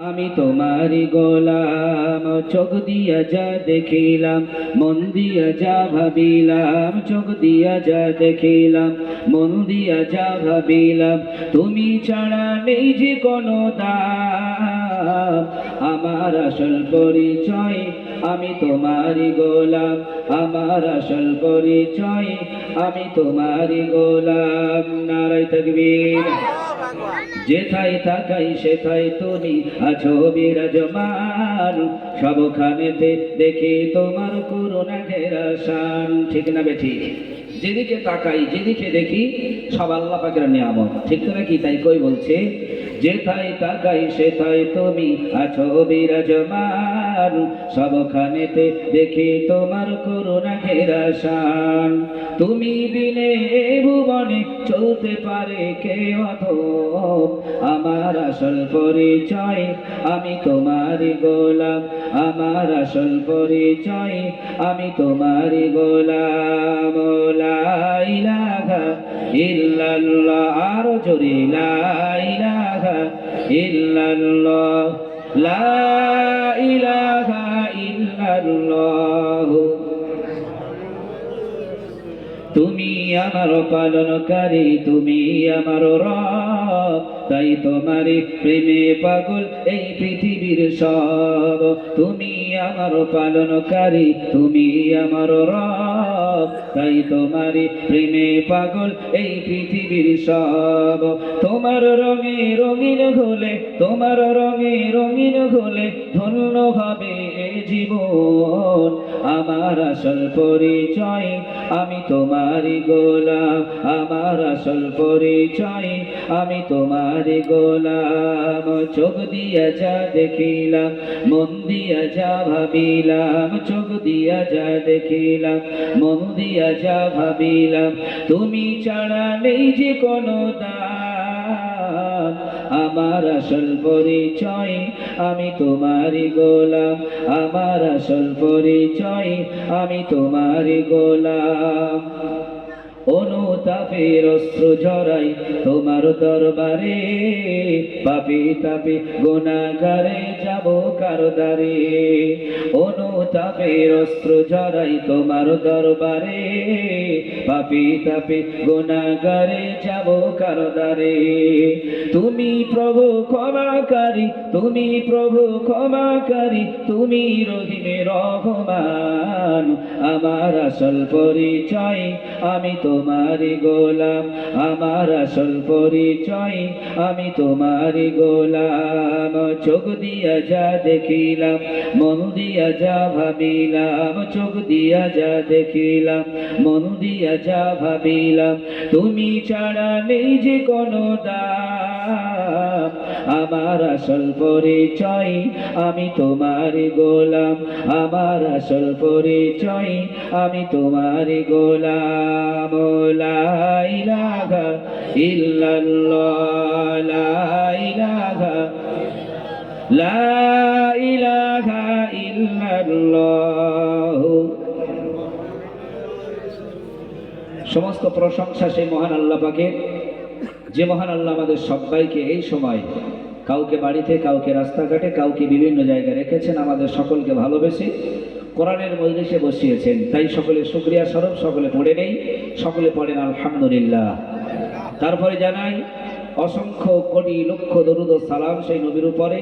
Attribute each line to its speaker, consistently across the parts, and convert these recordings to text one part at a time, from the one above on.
Speaker 1: আমি তোমারি গোলাম, চোখ দিয়া যা দেখিলাম, মন দিয়া যা ভাবিলাম, চোখ দিয়া যা দেখিলাম, মন দিয়া যা ভাবিলাম, তুমি ছাড়া নেই যে কোনো দাম। আমার আসল পরিচয় আমি তোমারি গোলাম, আমার আসল পরিচয় আমি তোমারি গোলাম। নারায়ে তাকবীর। যেথায় তাকাই সেথায় তুমি আছো বিরাজমান, সবখানেতে দেখি তোমার করুণা ঘেরা শান। ঠিক না বেঠিক? যেদিকে তাকাই যেদিকে দেখি সব আল্লাহ পাকের নিয়ামত, ঠিক তো নাকি? তাই কই বলছে, যেথায় তাকাই সেথায় তুমি আছো বিরাজমান, সবখানেতে দেখি তোমার করুণা ঘেরা শান। তুমি বিনে ভুবনে চলতে পারে কে অধম, আমার আসল পরিচয় আমি তোমারি গোলাম, আমার আসল পরিচয় আমি তোমারি গোলাম। লা ইলাহা ইল্লাল্লাহ, আরো জোরে লা ইলাহা ইল্লাল্লাহ, লা ইলাহা ইল্লাল্লাহ। তুমি আমার পালনকারী, তুমি আমার রব, তাই তোমারি প্রেমে পাগল এই পৃথিবীর সব। তুমি আমার পালনকারী, তুমি আমার রব, তাই তোমারি প্রেমে পাগল এই পৃথিবীর সব। তোমার রঙে রঙিন হলে, তোমার রঙে রঙিন হলে ধন্য হবে এ জীবন। আমার আসল পরিচয় আমি তোমারি গোলাম, আমার আসল পরিচয় আমি তোমারি গোলাম। চোখ দিয়া যা দেখিলাম, মন দিয়া যা ভাবিলাম, চোখ দিয়া যা দেখিলাম, মন দিয়া যা ভাবিলাম, তুমি ছাড়া নেই যে কোনো দাম। আমার আসল পরিচয় আমি তোমারি গোলাম, আমার আসল পরিচয় আমি তোমারি গোলাম। অনুতাপের অস্ত্র ঝরাই তোমার দরবারে, পাপী তাপী গুনাহগারে যাব কার দ্বারে। অনুতাপের অস্ত্র ঝরাই তোমার দরবারে, পাপী তাপী গুনাহগারে যাব কার দ্বারে। তুমি প্রভু ক্ষমাকারী, তুমি প্রভু ক্ষমাকারী, তুমি রহিমে রহমান। আমার আসল পরিচয় আমি তোমারি গোলাম, আমার আসল পরিচয় আমি তোমারি গোলাম। চোখ দিয়া যা দেখিলাম, মন দিয়া যা ভাবিলাম, চোখ দিয়া যা দেখিলাম, মন দিয়া যা ভাবিলাম, তুমি ছাড়া নেই যে কোনো দাম। আমার আসল পরিচয় আমি তোমারি গোলাম, আমার আসল পরিচয় আমি তোমারি গোলাম। লা ইলাহা ইল্লাল্লাহ, লা ইলাহা, লা ইলাহা ইল্লাল্লাহ। সমস্ত প্রশংসা সেই মহান আল্লাহ পাকের, যে মহান আল্লাহ আমাদের সবাইকে এই সময় কাউকে বাড়িতে, কাউকে রাস্তাঘাটে, কাউকে বিভিন্ন জায়গায় রেখেছেন, আমাদের সকলকে ভালোবেসে কোরআনের মজলিসে বসিয়েছেন। তাই সকলে শুকরিয়া স্বরূপ সকলে পড়ে নেই, সকলে পড়েন আলহামদুলিল্লাহ। তারপরে জানাই অসংখ্য কোটি লক্ষ দরুদ ও সালাম সেই নবীর উপরে,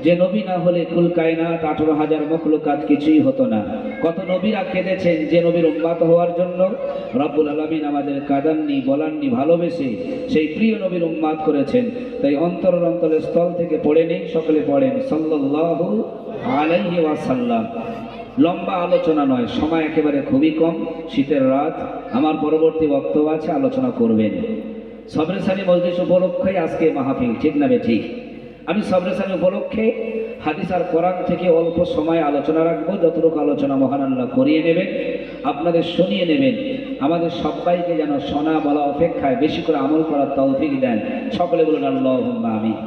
Speaker 1: যে নবী না হলে কুল কায়নাত 18,000 মখলুকাত কিছুই হতো না। কত নবীরা কেঁদেছেন যে নবীর উম্মত হওয়ার জন্য। রব্বুল আলামিন আমাদের কাঁদাননি, বলাননি, ভালোবেসে সেই প্রিয় নবীর উম্মত করেছেন। তাই অন্তরের অন্তরের স্থল থেকে পড়ে নেই, সকলে পড়েন সাল্লাল্লাহু আলাইহি ওয়াসাল্লাম। লম্বা আলোচনা নয়, সময় একেবারে খুবই কম, শীতের রাত। আমার পরবর্তী বক্তব্য আছে, আলোচনা করবেন। সবরেসানি মজলিস উপলক্ষে আজকে মাহফিল, ঠিক না ঠিক? আমি সবরেসানি উপলক্ষে হাদিস আর কোরআন থেকে অল্প সময় আলোচনা রাখবো। যতটুকু আলোচনা মহান আল্লাহ করিয়ে নেবেন, আপনাদের শুনিয়ে নেবেন। আমাদের সবাইকে যেন শোনা বলা অপেক্ষায় বেশি করে আমল করার তৌফিক দেন। সকলে বলুন আল্লাহুম্মা আমিন।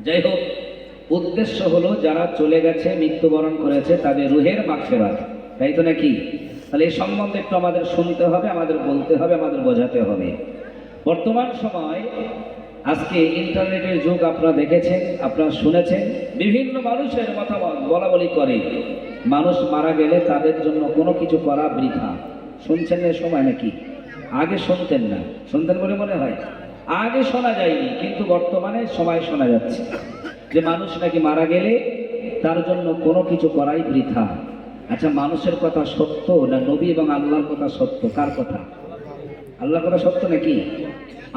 Speaker 1: যাই হোক, উদ্দেশ্য হলো যারা চলে গেছে, মৃত্যুবরণ করেছে, তাদের রুহের মাগফিরাত, তাই তো নাকি? তাহলে এই সম্বন্ধে একটু আমাদের শুনতে হবে, আমাদের বলতে হবে, আমাদের বোঝাতে হবে। বর্তমান সময় আজকে ইন্টারনেটের যুগ, আপনারা দেখেছেন, আপনারা শুনেছেন, বিভিন্ন মানুষের মতামত বলা বলি করে মানুষ মারা গেলে তাদের জন্য কোনো কিছু করা বৃথা। শুনছেন না সময় নাকি? আগে শুনতেন না, শুনতেন বলে মনে হয়, আগে শোনা যায়নি, কিন্তু বর্তমানে সময় শোনা যাচ্ছে যে মানুষ নাকি মারা গেলে তার জন্য কোনো কিছু করাই বৃথা। আচ্ছা, মানুষের কথা সত্য না নবী এবং আল্লাহর কথা সত্য? কার কথা? আল্লাহর কথা সত্য নাকি?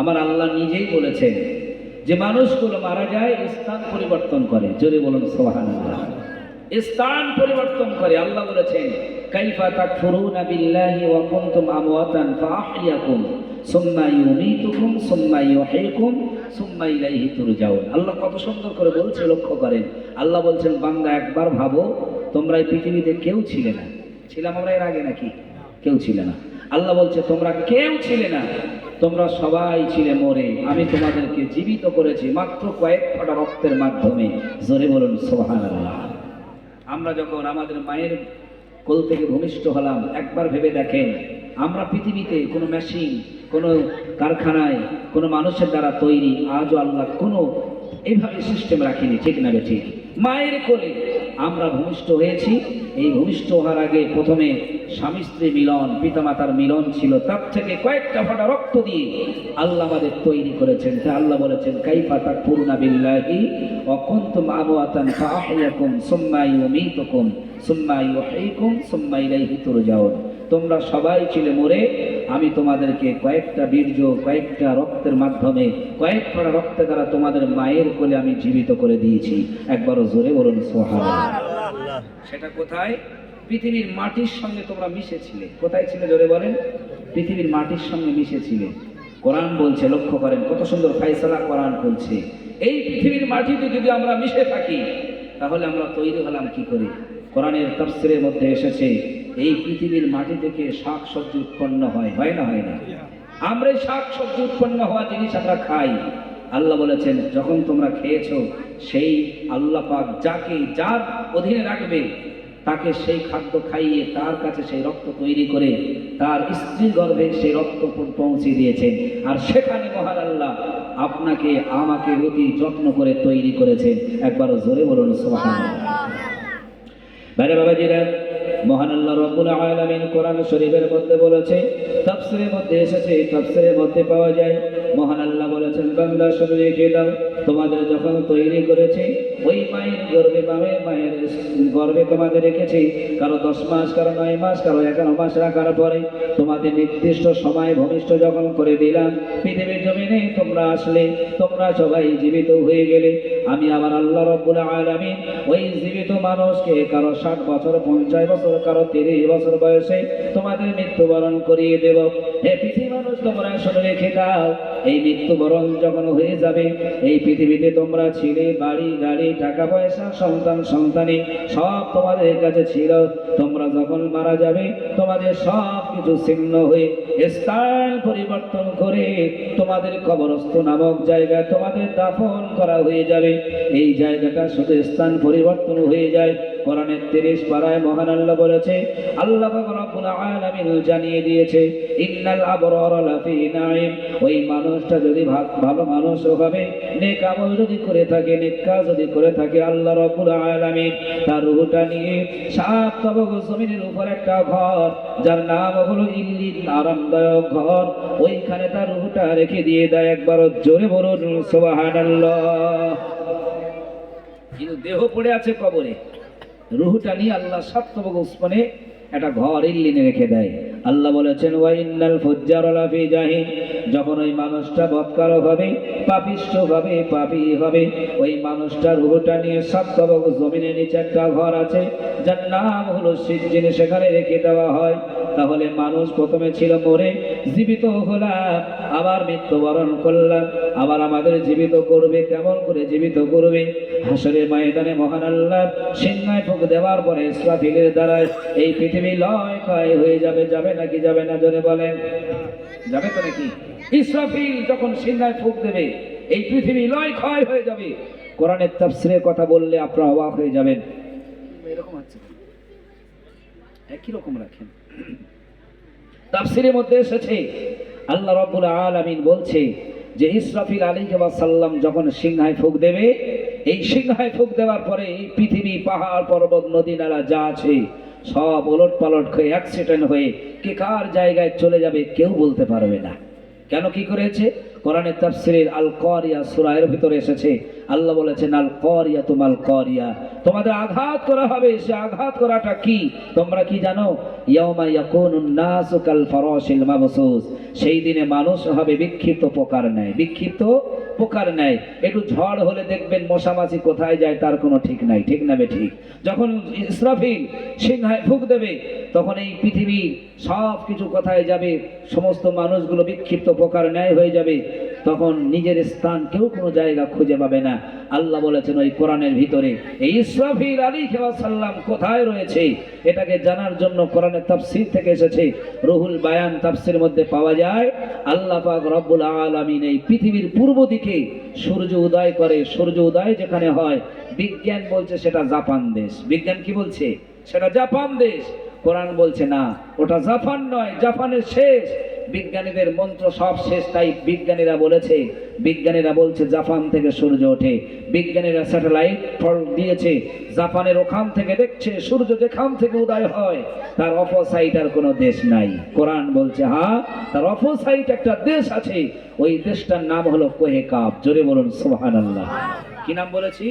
Speaker 1: আমার আল্লাহ নিজেই বলেছেন যে মানুষগুলো মারা যায় স্থান পরিবর্তন করে। জোরে বলুন সুবহানাল্লাহ। স্থান পরিবর্তন করে। আল্লাহ বলেছেন কাইফা তাকফুরুনা বিল্লাহি ওয়া কুনতুম আমওয়াতান ফাআহইয়াকুম সুম্মা ইউমীতুকুম সুম্মা ইউহয়িকুম সুম্মা ইলাইহি তুরজাউন। আল্লাহ কত সুন্দর করে বলছে, লক্ষ্য করেন। আল্লাহ বলছেন বান্দা একবার ভাবো, তোমরা এই পৃথিবীতে কেউ ছিলে না। ছিলাম আমরা এর আগে নাকি? কেউ ছিলে না। আল্লাহ বলছে তোমরা কেউ ছিলে না, তোমরা সবাই ছিলে মরে, আমি তোমাদেরকে জীবিত করেছি মাত্র কয়েক ফোঁটা রক্তের মাধ্যমে। জোরে বলুন সুবহানাল্লাহ। আমরা যখন আমাদের মায়ের কোল থেকে ভূমিষ্ঠ হলাম, একবার ভেবে দেখেন, আমরা পৃথিবীতে কোনো মেশিন, কোনো কারখানায়, কোনো মানুষের দ্বারা তৈরি আজও আল্লাহ কোনো এইভাবে সিস্টেম রাখিনি, ঠিক না ঠিক? মায়ের কোলে আমরা ভূমিষ্ঠ হয়েছি। এই ভূমিষ্ঠ হওয়ার আগে প্রথমে স্বামী স্ত্রী মিলন, পিতামাতার মিলন ছিল, তার থেকে কয়েকটা ফোঁটা রক্ত দিয়ে আল্লাহ আমাদের তৈরি করেছেন। তা আল্লাহ বলেছেন কাইফা তাকফুরুনা বিল্লাহি ওয়া কুনতুম আমওয়াতান ফাআহইয়াকুম সুম্মা ইউমীতুকুম সুম্মা ইউহয়িকুম সুম্মা ইলাইহি তুরজাউন। তোমরা সবাই ছিলে মরে, আমি তোমাদেরকে কয়েকটা বীর্য, কয়েকটা রক্তের মাধ্যমে, কয়েক ফোঁটা রক্তের দ্বারা তোমাদের মায়ের কোলে আমি জীবিত করে দিয়েছি। একবারও জোরে বলুন সুবহানাল্লাহ। সেটা কোথায়? পৃথিবীর মাটির সঙ্গে তোমরা মিশেছিলে। কোথায় ছিলে? জোরে বলেন। পৃথিবীর মাটির সঙ্গে মিশেছিলে। কোরআন বলছে, লক্ষ্য করেন কত সুন্দর ফায়সালা কোরআন বলছে, এই পৃথিবীর মাটিতে যদি আমরা মিশে থাকি তাহলে আমরা তৈরি হলাম কি করে? কোরআনের তাফসীরের মধ্যে এসেছে এই পৃথিবীর মাটি থেকে শাক সবজি উৎপন্ন হয়, হয় না? হয় না? আমরা শাক সবজি উৎপন্ন হওয়া জিনিস আমরা খাই। আল্লাহ বলেছেন যখন তোমরা খেয়েছো, সেই আল্লাহ পাক যাকে যার অধীনে রাখবে তাকে সেই খাদ্য খাইয়ে তার কাছে সেই রক্ত তৈরি করে তার স্ত্রীর গর্ভে সেই রক্ত পৌঁছে দিয়েছেন। আর সেখানে মহান আল্লাহ আপনাকে আমাকে অতি যত্ন করে তৈরি করেছেন। একবারও জোরে বলুন সুবহানাল্লাহ। ভাই বাবাজিরা, মহান আল্লাহ রাব্বুল আলামিন কোরআন শরীফের মধ্যে বলেছে, তাফসীরের মধ্যে এসেছে, তাফসীরের মধ্যে পাওয়া যায়, মহান আল্লাহ বলেছেন বান্দা শুনে রেখে দাও, তোমাদের যখন তৈরি করেছে ওই মায়ের গর্ভে তোমাদের রেখেছে, কারো 10 মাস, কারো 9 মাস, কারো 11 মাস রাখার পরে তোমাদের নির্দিষ্ট সময় ভূমিষ্ঠ যখন করে দিলাম, পৃথিবীর জমিনে তোমরা আসলে, তোমরা সবাই জীবিত হয়ে গেলে, আমি আমার আল্লাহ রাব্বুল আলামিন ওই জীবিত মানুষকে কারো 60 বছর, 50 বছর, কারো 30 বছর বয়সে তোমাদের মৃত্যুবরণ করিয়ে দেব। হে পৃথিবী মানুষ, তোমরা শুনে রেখে দাও, এই মৃত্যুবরণ যখন হয়ে যাবে, এই পৃথিবীতে তোমরা ছিলে, বাড়ি গাড়ি, টাকা পয়সা, সন্তান সন্তানি সব তোমাদের কাছে ছিল, তোমরা যখন মারা যাবে তোমাদের সব কিছু ছিন্ন হয়ে স্থান পরিবর্তন করে তোমাদের কবরস্থ নামক জায়গায় তোমাদের দাফন করা হয়ে যাবে। এই জায়গাটা শুধু স্থান পরিবর্তন হয়ে যায়। কোরআনের 30 পারায় মহান আল্লাহ বলেছে, আল্লাহ রাব্বুল আলামিন জানিয়ে দিয়েছে, ইন্নাল আবরারা লাফি নাঈম। ওই মানুষটা যদি ভালো মানুষ হবে, নেক আমল যদি করে থাকে, নেক কাজ যদি করে থাকে, আল্লাহ রাব্বুল আলামিন তার রূহটা নিয়ে 7 তবক জমিনের উপর একটা ঘর, যার নাম হলো ইল্লিন, আরামদায়ক ঘর, ওইখানে তার রূহটা রেখে দিয়ে দেয়। একবার জোরে বলুন সুবহানাল্লাহ। কিন্তু দেহ পড়ে আছে কবরে, রূহটা নিয়ে আল্লাহ 7 তবক উসমানে একটা ঘর ইল্লিনে রেখে দেয়। আল্লাহ বলেছেন ওয়া ইন্নাল ফুজ্জারা লাফি জাহিম। যখন ওই মানুষটা বদকারক হবে, পাপিষ্ঠ হবে, পাপী হবে, ওই মানুষটার রূহটা নিয়ে 7 তবক জমিনের নিচে একটা ঘর আছে, যার নাম হলো সিজ্জিন, সেখানে রেখে দেওয়া হয়। তাহলে মানুষ প্রথমে ছিল মরে, জীবিত হলাম, আবার মৃত্যুবরণ করলাম, আবার আমাদের জীবিত করবে। কেমন করে জীবিত করবে? হাসরের ময়দানে মহান আল্লাহ সিংহায় ফুঁক দেওয়ার পরে ইসরাফিলের দ্বারায় এই পৃথিবী লয় ক্ষয় হয়ে যাবে। যাবে নাকি যাবে না? জোরে বলেন। যাবে তো নাকি? ইসরাফিল যখন সিংহায় ফুঁক দেবে, এই পৃথিবী লয় ক্ষয় হয়ে যাবে। কোরআনের তাফসীরের কথা বললে আপনারা অবাক হয়ে যাবেন। এরকম আছে, একই রকম রাখেন। তাফসীরের মধ্যে এসেছে, আল্লাহ রাব্বুল আলামিন বলছে, যে ইসরাফিল আলাইহিস সালাম যখন সিংহায় ফুঁক দেবে, এই সিংহায় ফুঁক দেওয়ার পরে এই পৃথিবী, পাহাড়, পর্বত, নদী, নালা যা আছে সব ওলট পালট হয়ে অ্যাক্সিডেন্ট হয়ে কে কার জায়গায় চলে যাবে কেউ বলতে পারবে না। কেন, কি করেছে? কোরআনের তাফসীরের আল কারিয়া সূরা এর ভিতরে এসেছে, আল্লাহ বলেছেন আল কারিয়া তুমাল কারিয়া, তোমাদের আঘাত করা হবে। সে আঘাত করাটা কি তোমরা কি জানো? ইয়াউমা ইয়াকুনুন নাসু কাল ফারাশিল মাবসুস, সেই দিনে মানুষ হবে বিক্ষিপ্ত পোকার ন্যায়। বিক্ষিপ্ত পোকার ন্যায়। একটু ঝড় হলে দেখবেন মশামাছি কোথায় যায় তার কোনো ঠিক নাই, ঠিক না বে ঠিক? যখন ইসরাফিল সিংহায় ফুঁক দেবে তখন এই পৃথিবী সব কিছু কোথায় যাবে? সমস্ত মানুষগুলো বিক্ষিপ্ত পোকার ন্যায় হয়ে যাবে। তখন নিজের স্থান কেউ কোনো জায়গা খুঁজে পাবে না। আল্লাহ বলেছেন ওই কোরআনের ভিতরে এই ইসরাফিল আলাইহিস সালাম কোথায় রয়েছে এটাকে জানার জন্য কোরআনের তাফসীর থেকে এসেছে, রুহুল বায়ান তাফসীরের মধ্যে পাওয়া যায়। আল্লাহ পাক রব্বুল আলামিন এই পৃথিবীর পূর্ব দিকে সূর্য উদয় করে। সূর্য উদয় যেখানে হয়, বিজ্ঞান বলছে সেটা জাপান দেশ। বিজ্ঞান কি বলছে? সেটা জাপান দেশ। কোরআন বলছে না, ওটা জাপান নয়, জাপানের শেষ। বিজ্ঞানীদের মন্ত্র সব শেষ, তাই বিজ্ঞানীরা বলেছে, বিজ্ঞানীরা বলছে জাপান থেকে সূর্য ওঠে। বিজ্ঞানীরা স্যাটেলাইট দিয়েছে, জাপানের ওখান থেকে দেখছে সূর্য যেখান থেকে উদয় হয় তার অপোসাইড আর কোনো দেশ নাই। কোরআন বলছে হ্যাঁ, তার অপোসাইড একটা দেশ আছে, ওই দেশটার নাম হলো কোহেকাব। জোরে বলুন সুবহানাল্লাহ। কি নাম বলেছি?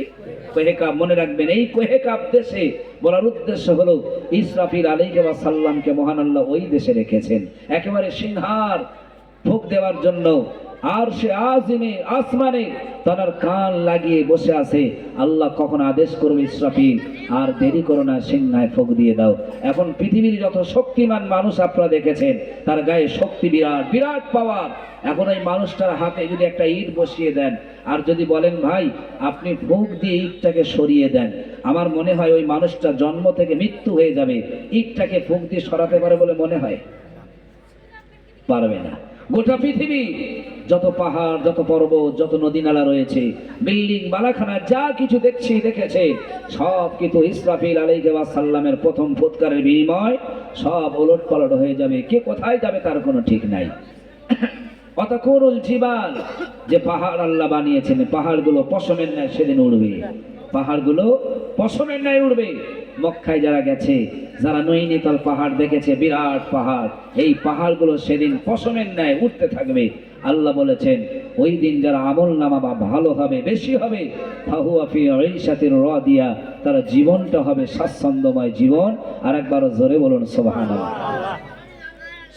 Speaker 1: কোহেকাব। মনে রাখবেন, এই কোহেকাব দেশে বলার উদ্দেশ্য হলো ইসরাফিল আলাইহিস সালামকে মহান আল্লাহ ওই দেশে রেখেছেন একেবারে সিংহার ফুঁক দেওয়ার জন্য। আর সে আজিমে আসমানে তার কান লাগিয়ে বসে আছে। আল্লাহ কখন আদেশ করবে, ইসরাফিল আর দেরি করো না, সিংহায় ফুঁক দিয়ে দাও। এখন পৃথিবীর যত শক্তিমান মানুষ আপনারা দেখেছেন, তার গায়ে শক্তি বিরাট, বিরাট পাওয়ার। এখন ওই মানুষটার হাতে যদি একটা ইট বসিয়ে দেন আর যদি বলেন ভাই আপনি ফুঁক দিয়ে ইটটাকে সরিয়ে দেন, আমার মনে হয় ওই মানুষটা জন্ম থেকে মৃত্যু হয়ে যাবে। ইটটাকে ফুঁক দিয়ে সরাতে পারে বলে মনে হয়? পারবে না। গোটা পৃথিবী যত পাহাড়, যত পর্বত, যত নদী নালা রয়েছে, বিল্ডিং, বালাখানা যা কিছু দেখেছে সব কিন্তু ইসরাফিল আলাইহিস সালামের প্রথম ফুৎকারের বিনিময় সব ওলট পালট হয়ে যাবে। কে কোথায় যাবে তার কোনো ঠিক নাই। অতাকুরুল জিবাল, যে পাহাড় আল্লাহ বানিয়েছেন, পাহাড়গুলো পশমের ন্যায় সেদিন উড়বে। পাহাড়গুলো পশমের ন্যায় উড়বে। মক্কায় যারা গেছে, যারা নৈনিতাল পাহাড় দেখেছে, বিরাট পাহাড়, এই পাহাড়গুলো সেদিন পশমের ন্যায় উঠতে থাকবে। আল্লাহ বলেছেন ওই দিন যারা আমল নামা বা ভালো হবে, বেশি হবে, ফাহুয়া ফি ঈশাতির রাদিয়া, তার জীবনটা হবে স্বাচ্ছন্দ্যময় জীবন। আর একবার জোরে বলুন সুবহানাল্লাহ।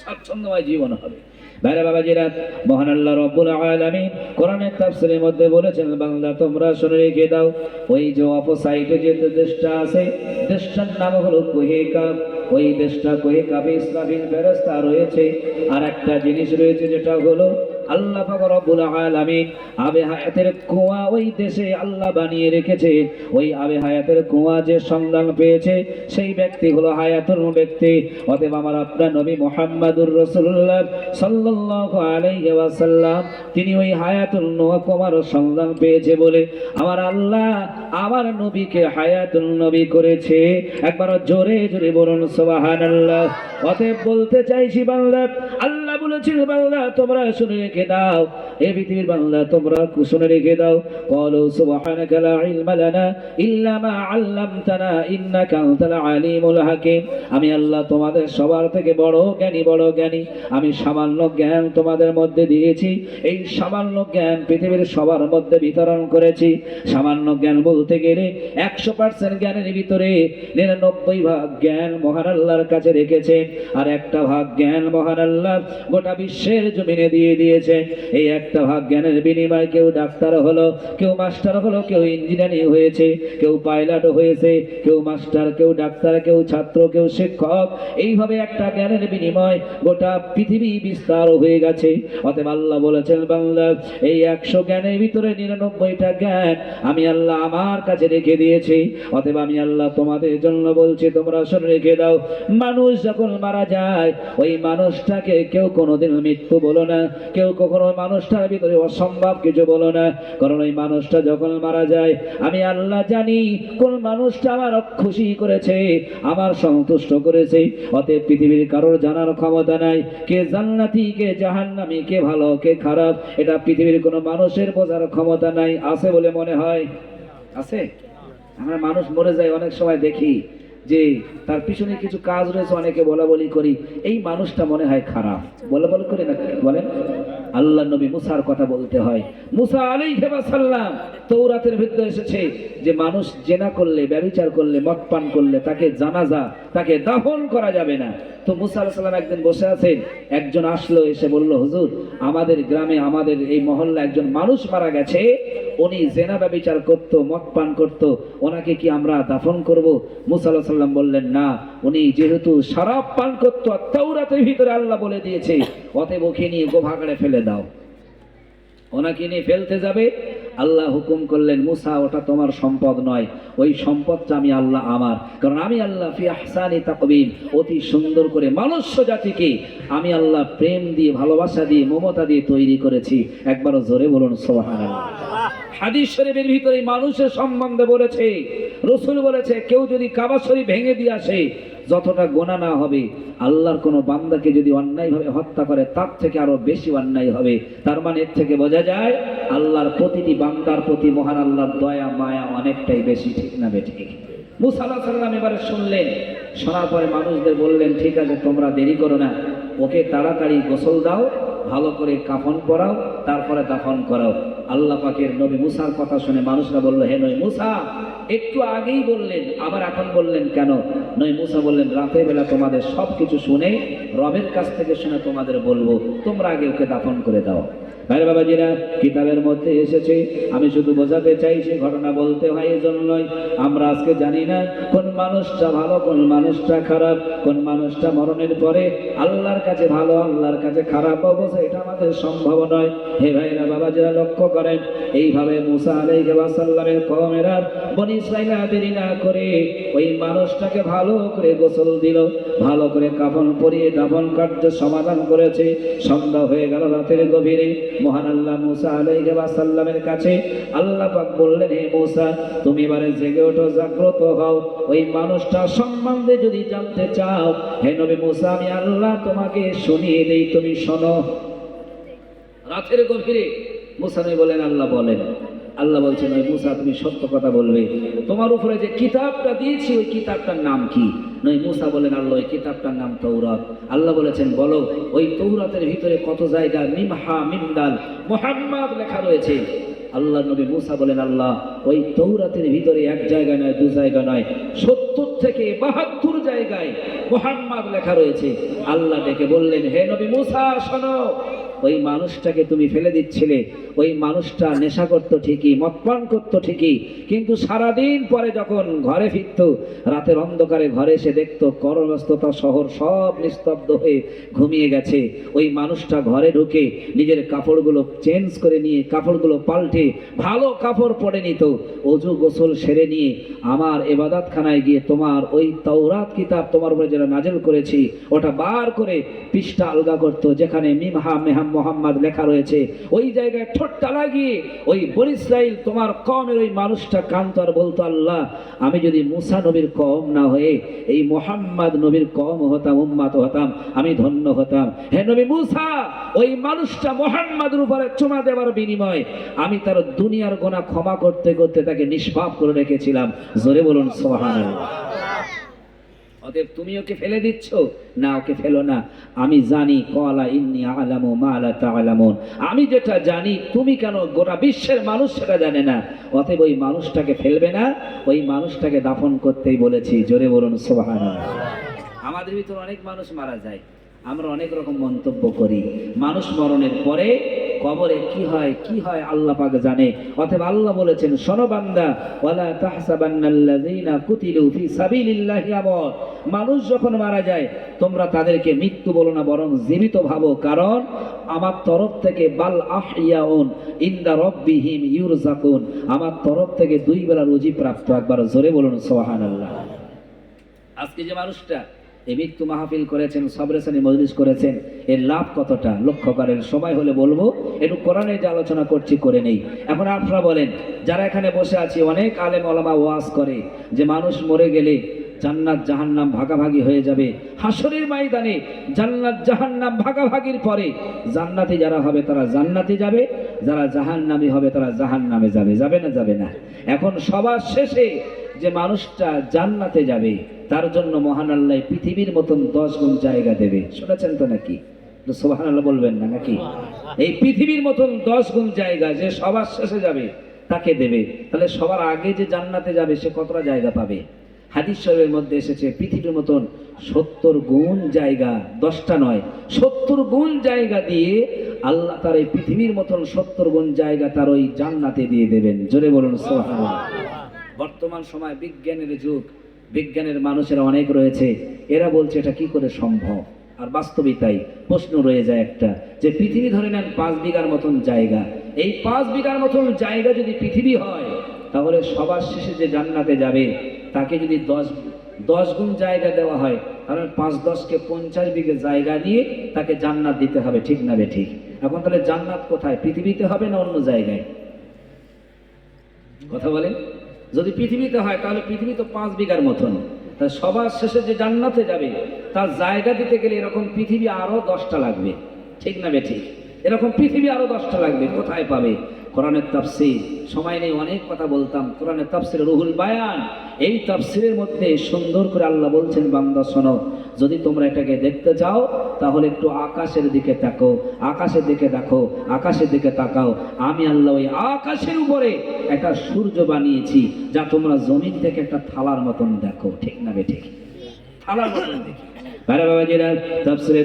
Speaker 1: স্বাচ্ছন্দ্যময় জীবন হবে। ভাইরা বাবাজিরা, মহান আল্লাহ রব্বুল আলামিন কোরআনের তাফসীরের মধ্যে বলেছেন, বান্দা তোমরা শুনে রেখে দাও, ওই যে অপোসাইডে যে দেশটা আছে, দেশটার নাম হলো কোহেকাব। ওই দেশটা কোহেকাবে ইসরাফিল ফেরেশতা রয়েছে। আর একটা জিনিস রয়েছে যেটা হলো আল্লাহ পাক রব্বুল আলামিন আবে হায়াতের কুয়া ওই দেশে আল্লাহ বানিয়ে রেখেছে। ওই আবে হায়াতের কুয়া যে সন্ধান পেয়েছে সেই ব্যক্তি হলো হায়াতুল ব্যক্তি। অতএব আমার আপনার নবী মুহাম্মদুর রাসূলুল্লাহ সাল্লাল্লাহু আলাইহি ওয়াসাল্লাম তিনি ওই হায়াতুল কুয়ার সন্ধান পেয়েছে বলে আমার আল্লাহ আমার নবীকে হায়াতুল নবী করেছে। একবার জোরে জোরে বলুন সুবহানাল্লাহ। অতএব বলতে চাইছি বান্দা, আল্লাহ বলেছেন বান্দা তোমরা শুনে রেখে দাও, এ পৃথিবীর বান্দা তোমরা শুনে রেখে দাও, ক্বালু সুবহানাকা লা ইলমা লানা ইল্লা মা আল্লামতানা ইন্নাকা আনতাল আলিমুল হাকীম। আমি আল্লাহ তোমাদের সবার থেকে বড় জ্ঞানী। আমি সামান্য জ্ঞান তোমাদের মধ্যে দিয়েছি। এই সামান্য জ্ঞান পৃথিবীর সবার মধ্যে বিতরণ করেছি। সামান্য জ্ঞান বলতে গেলে 100% জ্ঞানের ভিতরে 99 ভাগ জ্ঞান মহান আল্লাহর কাছে রেখেছেন, আর একটা ভাগ জ্ঞান মহান আল্লাহ গোটা বিশ্বের জমিনে দিয়ে দিয়েছে। এই একটা ভাগ জ্ঞানের বিনিময়ে কেউ ডাক্তার হলো, কেউ মাস্টার হলো, কেউ ইঞ্জিনিয়ারিং হয়েছে, কেউ পাইলট হয়েছে, কেউ মাস্টার, কেউ ডাক্তার, কেউ ছাত্র, কেউ শিক্ষক। এইভাবে একটা জ্ঞানের বিনিময় গোটা পৃথিবী বিস্তার হয়ে গেছে। অতএব আল্লাহ বলেছেন বান্দা এই 100 জ্ঞানের ভিতরে 99টা জ্ঞান আমি আল্লাহ আমার কাছে রেখে দিয়েছি। অতএব আমি আল্লাহ তোমাদের জন্য বলছি তোমরা শুনে রেখে দাও, মানুষ যখন মারা যায় ওই মানুষটাকে কেউ কোনোদিন মৃত্যু বলো না, কেউ কখনো ওই মানুষটার ভিতরে অসম্ভব কিছু বলো না। কারণ ওই মানুষটা যখন মারা যায়, আমি আল্লাহ জানি কোন মানুষটা আমার খুশি করেছে, আমার সন্তুষ্ট করেছে। অতএব পৃথিবীর কারোর জানার ক্ষমতা নাই কে জান্নাতি কে জাহান্নামী, কে ভালো কে খারাপ, এটা পৃথিবীর কোনো মানুষের বোঝার ক্ষমতা নাই। আছে বলে মনে হয়? আছে? আমরা মানুষ মরে যায় অনেক সময় দেখি যে তার পিছনে কিছু কাজ রয়েছে, অনেকে বলা বলি করি এই মানুষটা মনে হয় খারাপ, বলা বলি করি না, বলেন? আল্লাহ নবী মুসার কথা বলতে হয়। মুসা আলাইহিস সালাম তৌরাতের ভিতরে এসেছে যে মানুষ জেনা করলে, ব্যভিচার করলে, মদ পান করলে তাকে জানাজা, তাকে দাফন করা যাবে না। তো মুসা আলাইহিস সালাম একদিন বসে আছেন, একজন আসলো, এসে বলল, হুজুর আমাদের গ্রামে আমাদের এই মহল্লা একজন মানুষ মারা গেছে, উনি জেনা ব্যভিচার করত, মদ পান করত, ওনাকে কি আমরা দাফন করব? মুসা আলাইহিস সালাম বললেন, না, উনি যেহেতু শরাব পান করত, তাওরাতের ভিতরে আল্লাহ বলে দিয়েছে, অতএব ওকে নিয়ে গোভাগাড়ে ফেলে দাও। ওনাকে নিয়ে ফেলতে যাবে, আল্লাহ হুকুম করলেন, মুসা ওটা তোমার সম্পদ নয়, ওই সম্পদটা আমি আল্লাহ আমার, কারণ আমি আল্লাহ ফি আহসানি তাকবীম, অতি সুন্দর করে মনুষ্য জাতিকে আমি আল্লাহ প্রেম দিয়ে, ভালোবাসা দিয়ে, মমতা দিয়ে তৈরি করেছি। একবারও জোরে বলুন সুবহানাল্লাহ। হাদিস শরীফের ভিতরে মানুষের সম্বন্ধে বলেছে, রাসূল বলেছে, কেউ যদি কাবা শরীফ ভেঙে দিয়ে আসে, যতটা গোনা না হবে, আল্লাহর কোনো বান্দাকে যদি অন্যায়ভাবে হত্যা করে তার থেকে আরো বেশি অন্যায় হবে। তার মানে এর থেকে বোঝা যায় আল্লাহর প্রতিটি বান্দার প্রতি মহান আল্লাহর দয়া মায়া অনেকটাই বেশি, ঠিক না বেঠিক? মুসা আলাইহিস সালাম এবারে শুনলেন, শোনার পরে মানুষদের বললেন, ঠিক আছে তোমরা দেরি করো না, ওকে তাড়াতাড়ি গোসল দাও, ভালো করে কাফন পরাও, তারপরে দাফন করাও। আল্লাহ পাকের নবী মুসার কথা শুনে মানুষরা বলল, হে নবী মুসা, একটু আগেই বললেন, আবার এখন বললেন কেন? নবী মুসা বললেন, রাতের বেলা তোমাদের সব কিছু শুনে, রবের কাছ থেকে শুনে তোমাদের বলবো, তোমরা আগে ওকে দাফন করে দাও। ভাইরা বাবাজিরা, কিতাবের মধ্যে এসেছে, আমি শুধু বোঝাতে চাইছি, ঘটনা বলতে হয় এজন্যই। আমরা আজকে জানি না কোন মানুষটা ভালো, কোন মানুষটা খারাপ, কোন মানুষটা মরণের পরে আল্লাহর কাছে ভালো, আল্লাহর কাছে খারাপ অবস্থা, এটা আমাদের সম্ভব নয়। হে ভাইরা বাবাজিরা, লক্ষ্য করেন, এইভাবে মুসা আলাইহিস সালামের কওমেরা বনি ইসরাঈল দেরি না করে ওই মানুষটাকে ভালো করে গোসল দিল, ভালো করে কাফন পরিয়ে দাফন কার্য সমাধান করেছে। সন্ধ্যা হয়ে গেল, রাতের গভীরে মহান আল্লাহ মুসা আলাইহিস সালামের কাছে আল্লাহ পাক বললেন, হে মুসা, তুমি এবারে জেগে ওঠো, জাগ্রত হও, ওই মানুষটা সম্বন্ধে যদি জানতে চাও, হে নবী মুসা, আমি আল্লাহ তোমাকে শুনিয়ে দেই, তুমি শোনো। রাতের গভীরে মুসা নবী বলেন, আল্লাহ বলেন। আল্লাহ বলছেন, ওই মুসা তুমি সত্য কথা বলবে, তোমার উপরে যে কিতাবটা দিয়েছি ওই কিতাবটার নাম কি? নয় মুসা বলেন, আল্লাহ ওই কিতাবটার নাম তৌরাত। আল্লাহ বলেছেন, বলো ওই তৌরাতের ভিতরে কত জায়গায় মিম হা মিম দাল মুহাম্মদ লেখা রয়েছে? আল্লাহ নবী মুসা বলেন, আল্লাহ ওই তৌরাতের ভিতরে এক জায়গা নয়, দু জায়গা নয়, 70 থেকে 72 জায়গায় মুহাম্মদ লেখা রয়েছে। আল্লাহ ডেকে বললেন, হে নবী মুসা শোনো, ওই মানুষটাকে তুমি ফেলে দিচ্ছিলে, ওই মানুষটা নেশা করতো ঠিকই, মদ পান করতো ঠিকই, কিন্তু সারাদিন পরে যখন ঘরে ফিরত, রাতের অন্ধকারে ঘরে এসে দেখতো কর্মব্যস্ততা, শহর সব নিস্তব্ধ হয়ে ঘুমিয়ে গেছে। ওই মানুষটা ঘরে ঢুকে নিজের কাপড়গুলো চেঞ্জ করে নিয়ে, কাপড়গুলো পাল্টে ভালো কাপড় পরে নিত, অজু গোসল সেরে নিয়ে আমার ইবাদতখানায় গিয়ে তোমার ওই তাওরাত কিতাব তোমার উপরে যেটা নাজিল করেছি ওটা বার করে পৃষ্ঠা আলগা করতো, যেখানে মিম হা মেহাম মোহাম্মদ লেখা রয়েছে ওই জায়গায় ঠোঁটটা লাগিয়ে ওই বনী ইসরাঈল তোমার কওমের ওই মানুষটা কাঁদতো আর বলতো, আল্লাহ আমি যদি মুসা নবীর কওম না হয়ে এই মোহাম্মদ নবীর কওম হতাম, উম্মত হতাম, আমি ধন্য হতাম। হে নবী মুসা, ওই মানুষটা মোহাম্মদের উপরে চুমা দেওয়ার বিনিময়ে আমি তার দুনিয়ার গুনাহ ক্ষমা করতে করতে তাকে নিষ্পাপ করে রেখেছিলাম। জোরে বলুন সুবহানাল্লাহ। অতএব তুমি ওকে ফেলে দিচ্ছ না, ওকে ফেলো না। আমি জানি, ক্বালা ইন্নী আ'লামু মা লা তা'লামুন, আমি যেটা জানি তুমি কেন গোটা বিশ্বের মানুষ সেটা জানে না। অতএব ওই মানুষটাকে ফেলবে না, ওই মানুষটাকে দাফন করতেই বলেছি। জোরে বলুন সুবহানাল্লাহ। আমাদের ভিতর অনেক মানুষ মারা যায়, আমরা অনেক রকম মন্তব্য করি। মানুষ মরণের পরে কবরে কি হয় আল্লাহ পাক জানে। অতএব আল্লাহ বলেছেন, শোনো বান্দা, ওয়ালা তাহসাবান্নাল্লাযীনা কুতিলু ফি সাবিলিল্লাহি আমওয়াত, মানুষ যখন মারা যায় তোমরা তাদেরকে মৃত্যু বলো না, বরং জীবিত ভাবো, কারণ আমার তরফ থেকে বাল আহইয়াউন ইনদা রাব্বিহিম ইউরযাকুন, আমার তরফ থেকে 2 বেলা রুজি প্রাপ্ত। একবার জোরে বলুন সুবহানাল্লাহ। আজকে যে মানুষটা এই মৃত্যু মাহফিল করেছেন, সবরেসানি মজলিস করেছেন, এর লাভ কতটা লক্ষ্য করেন। সময় হলে বলবো, একটু কোরআনে যে আলোচনা করছি করে নেই। এখন আপনারা বলেন, যারা এখানে বসে আছি, অনেক আলেম ওলামা ওয়াজ করে যে মানুষ মরে গেলে জান্নাত জাহান্নাম ভাগাভাগি হয়ে যাবে। হাসরের ময়দানে জান্নাত জাহান্নাম ভাগাভাগির পরে জান্নাতি যারা হবে তারা জান্নাতে যাবে, যারা জাহান্নামী হবে তারা জাহান্নামে যাবে। যাবে না যাবে না? এখন সবার শেষে যে মানুষটা জান্নাতে যাবে তার জন্য মহান আল্লাহ পৃথিবীর মতন 10 গুণ জায়গা দেবে। শুনেছেন তো নাকি? সুবহানাল্লাহ বলবেন না নাকি? এই পৃথিবীর মতন 10 গুণ জায়গা যে সবার শেষে যাবে তাকে দেবে। তাহলে সবার আগে যে জান্নাতে যাবে সে কতটা জায়গা পাবে? হাদিস শরীফের মধ্যে এসেছে পৃথিবীর মতন 70 গুণ জায়গা, 10টা নয় 70 গুণ জায়গা দিয়ে আল্লাহ তার এই পৃথিবীর মতন 70 গুণ জায়গা তার ওই জান্নাতে দিয়ে দেবেন। জোরে বলুন সুবহানাল্লাহ। বর্তমান সময় বিজ্ঞানের যুগ, বিজ্ঞানের মানুষেরা অনেক রয়েছে, এরা বলছে এটা কি করে সম্ভব। আর বাস্তবিক তাই। প্রশ্ন রয়ে যায় একটা, যে পৃথিবী ধরে নেন 5 বিঘার মতন জায়গা, এই 5 বিঘার মতন জায়গা যদি পৃথিবী হয় তাহলে সবার শেষে যে জান্নাতে যাবে তাকে যদি 10 গুণ জায়গা দেওয়া হয় তাহলে 5-10কে 50 বিঘা জায়গা দিয়ে তাকে জান্নাত দিতে হবে। ঠিক না বে ঠিক? এখন তাহলে জান্নাত কোথায়? পৃথিবীতে হবে না অন্য জায়গায়? কথা বলেন। যদি পৃথিবীতে হয় তাহলে পৃথিবী তো 5 বিঘার মতন, তা সবার শেষে যে জান্নাতে যাবে তার জায়গা দিতে গেলে এরকম পৃথিবী আরো 10টা লাগবে। ঠিক না বে ঠিক? এরকম পৃথিবী আরো 10টা লাগবে। কোথায় পাবে? কোরআনের তাফসীর, সময় নেই অনেক কথা বলতাম। কোরআনের তাফসীর রুহুল বায়ান, এই তাফসীরের মধ্যে সুন্দর করে আল্লাহ বলছেন, বান্দা শোনো, যদি তোমরা এটাকে দেখতে চাও তাহলে একটু আকাশের দিকে তাকাও, আকাশের দিকে দেখো, আকাশের দিকে তাকাও। আমি আল্লাহ ওই আকাশের উপরে একটা সূর্য বানিয়েছি যা তোমরা জমিন থেকে একটা থালার মতন দেখো। ঠিক না বে ঠিক? থালার মতন দেখি। ভাইরা বাবাজিরা,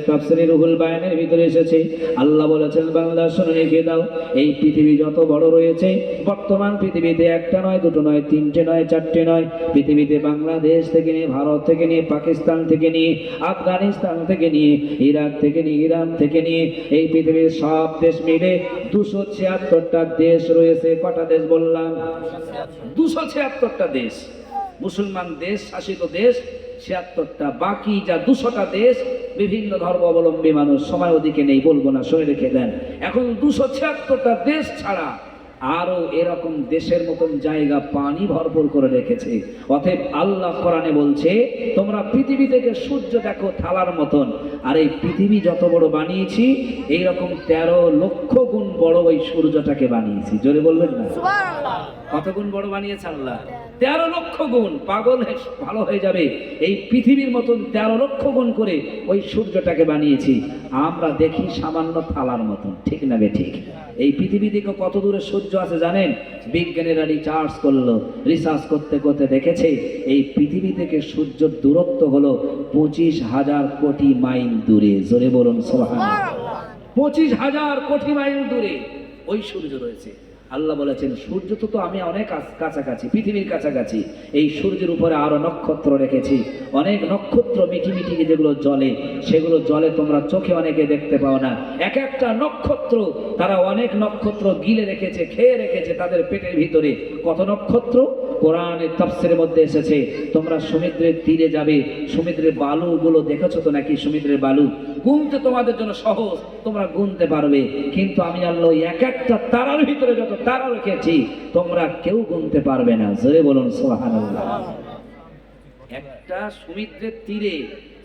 Speaker 1: তাফসীরে রুহুল বায়ানের ভিতরে এসেছে, আল্লাহ বলেছেন, বান্দা শুনে রেখে দাও, এই পৃথিবী যত বড় রয়েছে, বর্তমান পৃথিবীতে 1টা নয়, 2টো নয়, 3টে নয়, 4টে নয়, পৃথিবীতে বাংলাদেশ থেকে নিয়ে, ভারত থেকে নিয়ে, পাকিস্তান থেকে নিয়ে, আফগানিস্তান থেকে নিয়ে, ইরাক থেকে নিয়ে, ইরান থেকে নিয়ে, এই পৃথিবীর সব দেশ মিলে 276টা দেশ রয়েছে। কটা দেশ বললাম? 276টা দেশ। মুসলমান দেশ, শাসিত দেশ 76টা। বাকি যা 200টা দেশ বিভিন্ন ধর্ম অবলম্বী মানুষ। সময় ওদিকে নেই, বলবো না, শুনে রেখে দেন। এখন 276টা দেশ ছাড়া আরো এরকম দেশের মতন জায়গা পানি ভরপুর করে রেখেছে। অতএব আল্লাহ কোরআনে বলছে, তোমরা পৃথিবী থেকে সূর্য দেখো থালার মতন, আর এই পৃথিবী যত বড় বানিয়েছি এইরকম 13 লক্ষ গুণ বড় ওই সূর্যটাকে বানিয়েছি। জোরে বলবেন না? কত গুণ বড় বানিয়েছে আল্লাহ? 13 লক্ষ গুণ। পাগল ভালো হয়ে যাবে। এই পৃথিবীর মতন 13 লক্ষ গুণ করে ওই সূর্যটাকে বানিয়েছি। আমরা দেখি সামান্য থালার মতন। ঠিক না বে ঠিক? এই পৃথিবী থেকে কত দূরে সূর্য আছে জানেন? বিজ্ঞানীরা রিসার্চ করলো, রিসার্চ করতে করতে দেখেছে এই পৃথিবী থেকে সূর্যের দূরত্ব হলো 25,000 কোটি মাইল দূরে। জোরে বলুন সুবহানাল্লাহ। 25,000 কোটি মাইল দূরে ওই সূর্য রয়েছে। আল্লাহ বলেছেন, সূর্য তো আমি অনেক কাছাকাছি, পৃথিবীর কাছাকাছি। এই সূর্যের উপরে আরো নক্ষত্র রেখেছি, অনেক নক্ষত্র মিটি মিটি যেগুলো জ্বলে, সেগুলো জ্বলে তোমরা চোখে অনেকে দেখতে পাও না। এক একটা নক্ষত্র, তারা অনেক নক্ষত্র গিলে রেখেছে, খেয়ে রেখেছে তাদের পেটের ভিতরে। কত নক্ষত্র? কোরআনের তাফসীরের মধ্যে এসেছে, তোমরা সমুদ্রের তীরে যাবে, সমুদ্রের বালুগুলো দেখেছো তো নাকি? সমুদ্রের বালু গুনতে তোমাদের জন্য সহজ, তোমরা গুনতে পারবে, কিন্তু আমি আল্লাহ এক একটা তারার ভিতরে যত তারা রেখেছি তোমরা কেউ গুনতে পারবে না। জোরে বলুন সুবহানাল্লাহ। একটা সমুদ্রের তীরে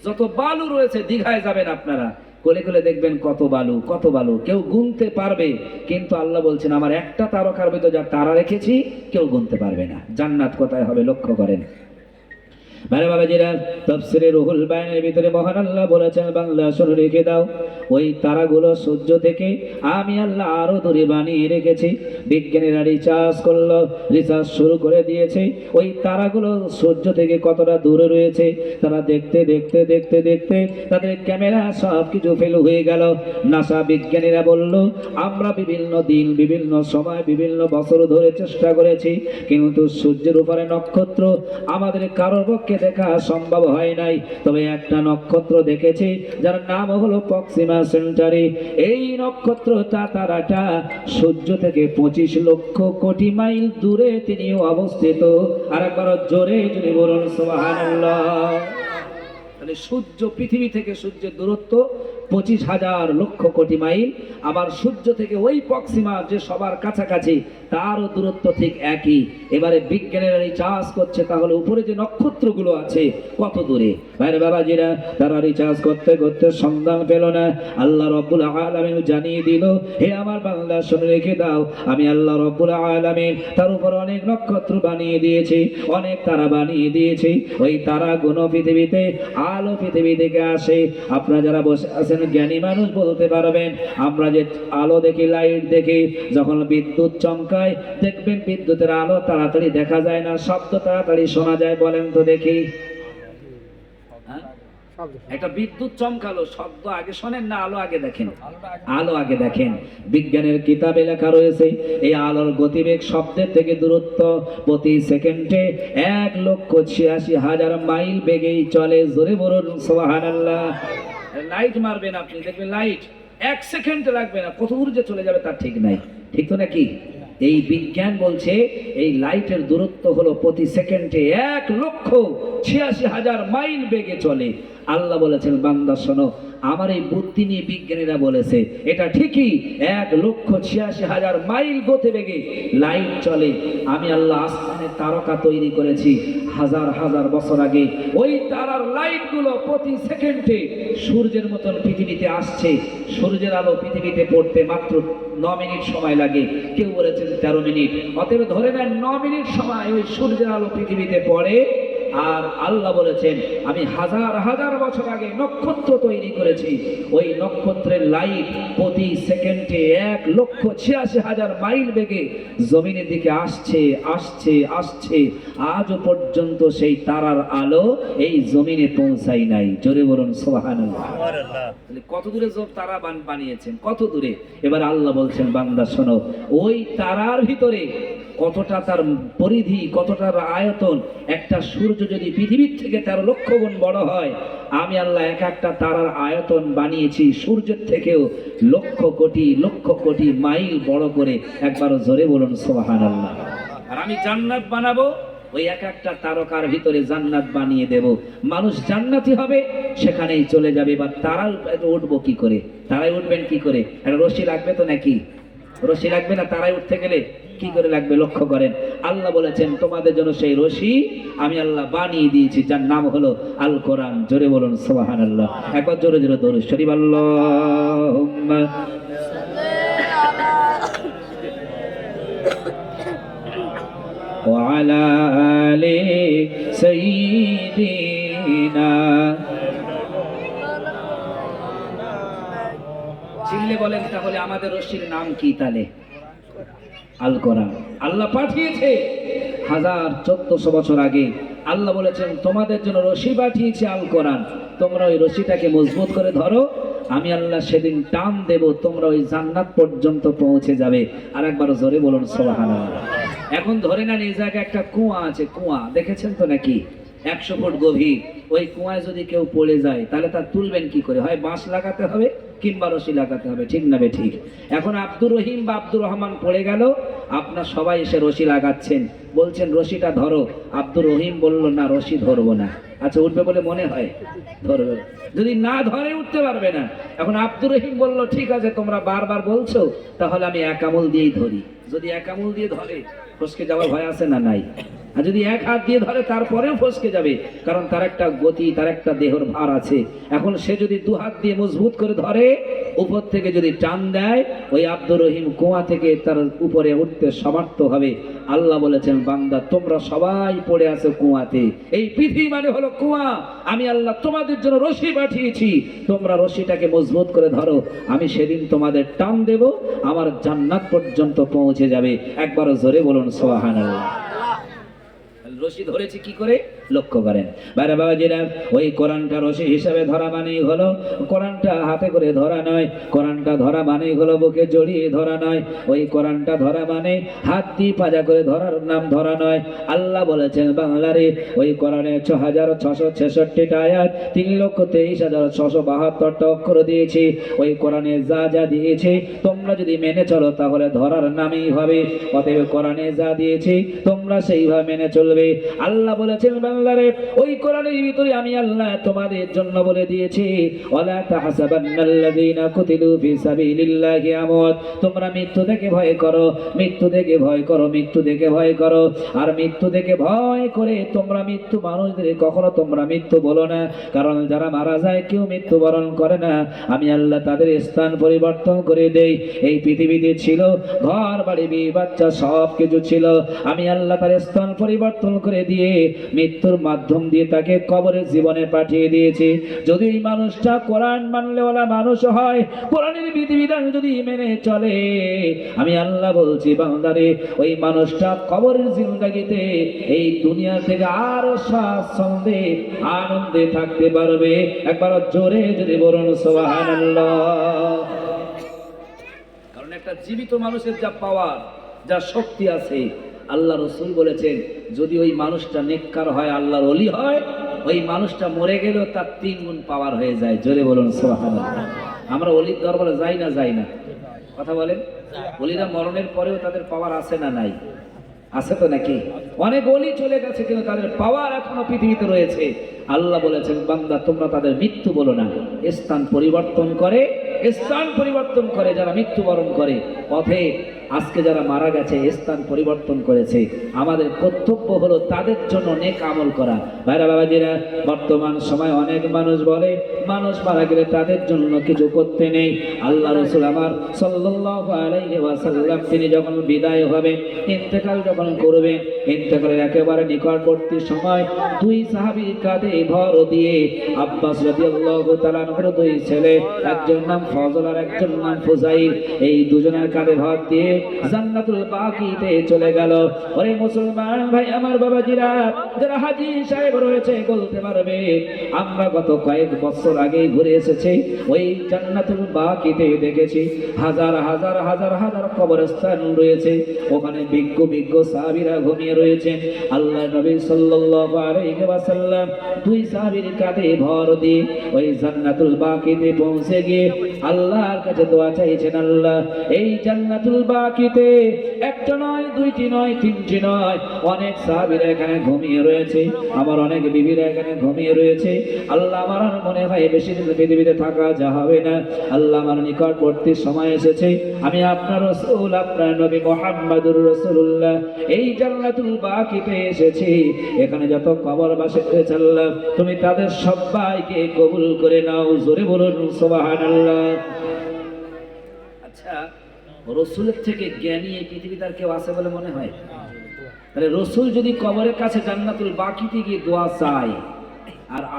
Speaker 1: যত বালু রয়েছে, দীঘায় যাবেন আপনারা, কোলে কোলে দেখবেন কত বালু, কত বালু, কেউ গুনতে পারবে। কিন্তু আল্লাহ বলছেন, আমার একটা তারকার ভিতরে যা তারা রেখেছি কেউ গুনতে পারবে না। জান্নাত কোথায় হবে লক্ষ্য করেন। ভাই বাবাজিরা, তাফসীরে রুহুল বায়ানের ভিতরে মহান আল্লাহ বলেছেন, বাংলা শুনে রেখে দাও, ওই তারাগুলো সূর্য থেকে আমি আল্লাহ আরো দূরে বানিয়ে রেখেছি। বিজ্ঞানীরা রিসার্চ করলো, রিসার্চ শুরু করে দিয়েছে ওই তারাগুলো সূর্য থেকে কতটা দূরে রয়েছে। তারা দেখতে দেখতে দেখতে দেখতে তাদের ক্যামেরা সব কিছু ফেল হয়ে গেল। নাসা বিজ্ঞানীরা বলল, আমরা বিভিন্ন দিন, বিভিন্ন সময়, বিভিন্ন বছর ধরে চেষ্টা করেছি, কিন্তু সূর্যের উপরে নক্ষত্র আমাদের কারোর পক্ষে দেখা সম্ভব হয় নাই। তবে একটা নক্ষত্র দেখেছি যার নাম হলো প্রক্সিমা সেন্টারি। এই নক্ষত্র তারাটা সূর্য থেকে 25 লক্ষ কোটি মাইল দূরে তিনিও অবস্থিত। আরেকবার জোরে যদি বলুন সুবহানাল্লাহ। তাহলে সূর্য পৃথিবী থেকে সূর্যের দূরত্ব 25,000 লক্ষ কোটি মাইল। আবার সূর্য থেকে ওই প্রক্সিমা যে সবার কাছাকাছি তারও দূরত্ব ঠিক একই। এবারে বিজ্ঞানীরা রিচার্জ করছে, তাহলে উপরে যে নক্ষত্রগুলো আছে কত দূরে। ভাইরা বাবাজিরা, তারা রিচার্জ করতে করতে সন্ধান পেল না। আল্লাহ রব্বুল আলামিন জানিয়ে দিল, হে আমার বান্দা শুনে রেখে দাও, আমি আল্লাহ রব্বুল আলামিন তার উপর অনেক নক্ষত্র বানিয়ে দিয়েছি, অনেক তারা বানিয়ে দিয়েছি। ওই তারাগুলো পৃথিবীতে, আলো পৃথিবী থেকে আসে। আপনারা যারা বসে আছেন জ্ঞানী মানুষ বলতে পারবেন, আমরা যে আলো দেখি, লাইট দেখি, যখন বিদ্যুৎ চমকায় দেখবেন বিদ্যুতের আলো তাড়াতাড়ি দেখা যায় না, শব্দ তাড়াতাড়ি শোনা যায়। বলেন তো দেখি, একটা বিদ্যুৎ চমকালো, শব্দ আগে শোনেন না আলো আগে দেখেন? আলো আগে দেখেন। বিজ্ঞানের কিতাবে লেখা রয়েছে এই আলোর গতিবেগ শব্দের থেকে দূরত্ব প্রতি সেকেন্ডে 1,86,000 মাইল বেগেই চলে। জোরে বলুন সুবহানাল্লাহ। লাইট মারবেন আপনি, দেখবেন লাইট 1 সেকেন্ড লাগবে না, কত দূর যে চলে যাবে তার ঠিক নাই। ঠিক তো নাকি? এই বিজ্ঞান বলছে এই লাইটের দূরত্ব হলো প্রতি সেকেন্ডে 1,86,000 মাইল বেগে চলে। আল্লাহ বলেছেন, বান্দা শোনো, আমার এই বুদ্ধি নিয়ে বিজ্ঞানীরা বলেছে এটা ঠিকই, 1,86,000 মাইল গতি বেগে লাইট চলে। আমি আল্লাহ আসমানে তারকা তৈরি করেছি হাজার হাজার বছর আগে। ওই তারার লাইটগুলো প্রতি সেকেন্ডে সূর্যের মতন পৃথিবীতে আসছে। সূর্যের আলো পৃথিবীতে পড়তে মাত্র 9 মিনিট সময় লাগে, কেউ বলেছেন 13 মিনিট। অতএব ধরে নেন 9 মিনিট সময় ওই সূর্যের আলো পৃথিবীতে পড়ে। আর আল্লাহ বলেছেন, আমি হাজার হাজার বছর আগে নক্ষত্র তৈরি করেছি। ওই নক্ষত্রের লাইট প্রতি সেকেন্ডে 1,86,000 মাইল বেগে জমিনের দিকে আসছে আসছে আসছে। আজও পর্যন্ত সেই তারার আলো এই জমিনে পৌঁছাই নাই। জোরে বলুন সুবহানাল্লাহ। কত দূরে তারা বানিয়েছেন, কত দূরে। এবার আল্লাহ বলছেন, বান্দা শোনো, ওই তারার ভিতরে কতটা তার পরিধি, কতটা আয়তন। একটা সূর্য যদি পৃথিবীর থেকে 13 লক্ষ গুণ বড় হয়, আমি আল্লাহ এক একটা তারার আয়তন বানিয়েছি সূর্যের থেকেও লক্ষ কোটি মাইল বড় করে। একবারও জোরে বলুন সুবহানাল্লাহ। আর আমি জান্নাত বানাবো, ওই এক একটা তারকার ভিতরে জান্নাত বানিয়ে দেব। মানুষ জান্নাতি হবে, সেখানেই চলে যাবে। বা তারা উঠবো কি করে? তারাই উঠবেন কি করে? একটা রশি লাগবে তো নাকি? রশি লাগবে না? তারাই উঠতে গেলে কি করে লাগবে? লক্ষ্য করেন, আল্লাহ বলেছেন তোমাদের জন্য সেই রশি আমি আল্লাহ বানিয়ে দিয়েছি, যার নাম হলো আল কোরআন। জোরে বলুন সুবহানাল্লাহ। একবার জোরে জোরে দরুদ শরীফ আল্লাহুম্মা ওয়া আলা আলি সাইয়্যিদিনা। চিল্লে বলেন তাহলে আমাদের রশির নাম কি? তাহলে আল কোরআন। আল্লাহ পাঠিয়েছে 1400 বছর আগে। আল্লাহ বলেছেন তোমাদের জন্য রশি পাঠিয়েছি আল কোরআন, তোমরা ওই রশিটাকে মজবুত করে ধরো, আমি আল্লাহ সেদিন টান দেব, তোমরা ওই জান্নাত পর্যন্ত পৌঁছে যাবে। আর একবার জোরে বলুন সুবহানাল্লাহ। এখন ধরে নেন এই জায়গায় একটা কুয়া আছে, কুয়া দেখেছেন তো নাকি? 100 ফুট গভীর। ওই কুয়ায় যদি কেউ পড়ে যায় তাহলে তার তুলবেন কি করে? হয় বাঁশ লাগাতে হবে কিংবা রশি লাগাতে হবে। ঠিক না ঠিক? এখন আব্দুর রহিম বা আব্দুর রহমান পড়ে গেল, আপনার সবাই এসে রশি লাগাচ্ছেন, বলছেন রশিটা ধরো। আব্দুর রহিম বলল না, রশি ধরবো না। আচ্ছা উঠবে বলে মনে হয়? ধরবে। যদি না ধরে উঠতে পারবে না। এখন আব্দুর রহিম বলল ঠিক আছে, তোমরা বারবার বলছো, তাহলে আমি এক আঙুল দিয়েই ধরি। যদি এক আঙুল দিয়ে ধরে ফসকে যাওয়ার ভয় আছে না নাই? আর যদি এক হাত দিয়ে ধরে তারপরেও ফসকে যাবে, কারণ তার একটা গতি, তার একটা দেহর ভার আছে। এখন সে যদি 2 হাত দিয়ে মজবুত করে ধরে, উপর থেকে যদি টান দেয়, ওই আব্দুর রহিম কুয়া থেকে তার উপরে উঠতে সমর্থ হবে। আল্লাহ বলেছেন বান্দা তোমরা সবাই পড়ে আছো কুয়াতে, এই পৃথিবী মানে হলো কুয়া। আমি আল্লাহ তোমাদের জন্য রশি পাঠিয়েছি, তোমরা রশিটাকে মজবুত করে ধরো, আমি সেদিন তোমাদের টান দেব, আমার জান্নাত পর্যন্ত পৌঁছে যাবে। একবার জোরে বলুন সুবহানাল্লাহ। রশি ধরেছি কি করে? লক্ষ্য করেন বাইরে বাবাজিরা, ওই কোরআনটা রশি হিসাবে ধরা মানেই হলো কোরআনটা হাতে করে ধরা নয়, কোরআনটা ধরা মানেই হলো বুকে জড়িয়ে ধরা নয়, ওই কোরআনটা ধরা মানে হাত দিয়ে পাজা করে ধরার নাম ধরা নয়। আল্লাহ বলেছেন বাংলারে ওই কোরআনে 6666টা আয়াত, 3,23,672টা অক্ষর দিয়েছি। ওই কোরআনে যা যা দিয়েছি তোমরা যদি মেনে চলো তাহলে ধরার নামই হবে। অতএব কোরআনে যা দিয়েছি তোমরা তোমরা সেইভাবে মেনে চলবে। আল্লাহ বলেছেন বান্দারে ওই কোরআনের ভিতরে আমি আল্লাহ তোমাদের জন্য বলে দিয়েছি ওয়ালা তাহসাবান্নাল্লাযীনা কুতিলু ফি সাবিলিল্লাহি আমওয়াত, তোমরা মৃত্যু থেকে ভয় করো, মৃত্যু থেকে ভয় করো, মৃত্যু থেকে ভয় করো। আর মৃত্যু থেকে ভয় করে তোমরা মৃত্যু মানুষদের কখনো তোমরা মৃত্যু বলো না, কারণ যারা মারা যায় কেউ মৃত্যুবরণ করে না, আমি আল্লাহ তাদের স্থান পরিবর্তন করে দেই। এই পৃথিবীতে ছিল ঘর বাড়ি বিয়ে বাচ্চা সব কিছু ছিল, আমি আল্লাহ তার স্থান পরিবর্তন করে দিয়ে মৃত্যুর মাধ্যম দিয়ে তাকে কবরের জীবনে পাঠিয়ে দিয়েছি। যদি এই মানুষটা কোরআন মানলেওয়ালা মানুষ হয়, কোরআনের বিধিবিধান যদি মেনে চলে, আমি আল্লাহ বলছি বান্দারে ওই মানুষটা কবরের জিন্দেগিতে এই দুনিয়া থেকে আরো স্বাচ্ছন্দ্যে আনন্দে থাকতে পারবে। একবার জোরে যদি বলুন সুবহানাল্লাহ। কারণ একটা জীবিত মানুষের যা পাওয়ার, যা শক্তি আছে, আল্লাহ রসুল বলেছেন যদি ওই মানুষটা নেককার হয়, আল্লাহর ওলি হয়, ওই মানুষটা মরে গেলেও তার 3 গুণ পাওয়ার হয়ে যায়। জোরে বলুন সুবহানাল্লাহ। আমরা ওলির দরবারে যাই না কথা বলেন? ওলিরা মরণের পরেও তাদের পাওয়ার আছে না নাই? আছে তো নাকি? অনেক ওলি চলে গেছে কিন্তু তাদের পাওয়ার এখনো পৃথিবীতে রয়েছে। আল্লাহ বলেছেন বান্দা তোমরা তাদের মৃত্যু বলো না, স্থান পরিবর্তন করে, স্থান পরিবর্তন করে যারা মৃত্যুবরণ করে। পথে আজকে যারা মারা গেছে স্থান পরিবর্তন করেছে, আমাদের কর্তব্য হলো তাদের জন্য নেক আমল করা। ভাইরা বাবাজিরা, বর্তমান সময় অনেক মানুষ বলে মানুষ মারা গেলে তাদের জন্য কিছু করতে নেই। আল্লাহ রাসূল আমার সাল্লাল্লাহু আলাইহি ওয়াসাল্লাম তিনি যখন বিদায় হবে, ইন্তেকাল যখন করবেন, ইন্তেকালের একেবারে নিকটবর্তী সময় 2 সাহাবী কাঁধে ভর দিয়ে আব্বাস রাদিয়াল্লাহু তাআলা আনহুর 2 ছেলে, একজন নাম ফজল আর একজন নাম ফুজাইল, এই দুজনের কাঁধে ভর দিয়ে জান্নাতুল বাকিতে চলে গেল। ওরে মুসলমান ভাই আমার বাবাজিরা, যারা হাজী সাহেব রয়েছে বলতে পারবে আমরা গত কয়েক বছর আগে ঘুরে এসেছি, ওই জান্নাতুল বাকিতে দেখেছি হাজার হাজার হাজার হাজার কবরস্থান রয়েছে, ওখানে বিজ্ঞ বিজ্ঞ সাহাবীরা ঘুমিয়ে রয়েছেন। আল্লাহ নবী সাল্লাল্লাহু আলাইহি ওয়াসাল্লাম 2 সাহাবীর কাঁধে ভর দিয়ে ওই জান্নাতুল বাকিতে পৌঁছে গিয়ে আল্লাহর কাছে দোয়া চাইছেন, আল্লাহ এই জান্নাতুল বাকিতে একটা নয়, 2টি নয়, 3টি নয়, অনেক সাহাবীরা এখানে ঘুমিয়ে রয়েছে, আমার অনেক বিবিরা এখানে ঘুমিয়ে রয়েছে। আল্লাহ আমার মনে হয় বেশি দিন পৃথিবীতে থাকা যা হবে না। আল্লাহ আমার নিকটবর্তী সময় এসেছে, আমি আপনার রাসূল আপনার নবী মুহাম্মদুর রাসূলুল্লাহ এই জান্নাতুল বাকিতে এসেছি। এখানে যত কবরবাসী রয়েছে আল্লাহ তুমি তাদের সবাইকে কবুল করে নাও। জোরে বলুন সুবহানাল্লাহ। আচ্ছা, রসুলের থেকে জ্ঞানী এই পৃথিবীতে আর কেউ আছে বলে মনে হয়? তাহলে রসুল যদি কবরের কাছে জান্নাতুল বাকিতে গিয়ে দোয়া চায়,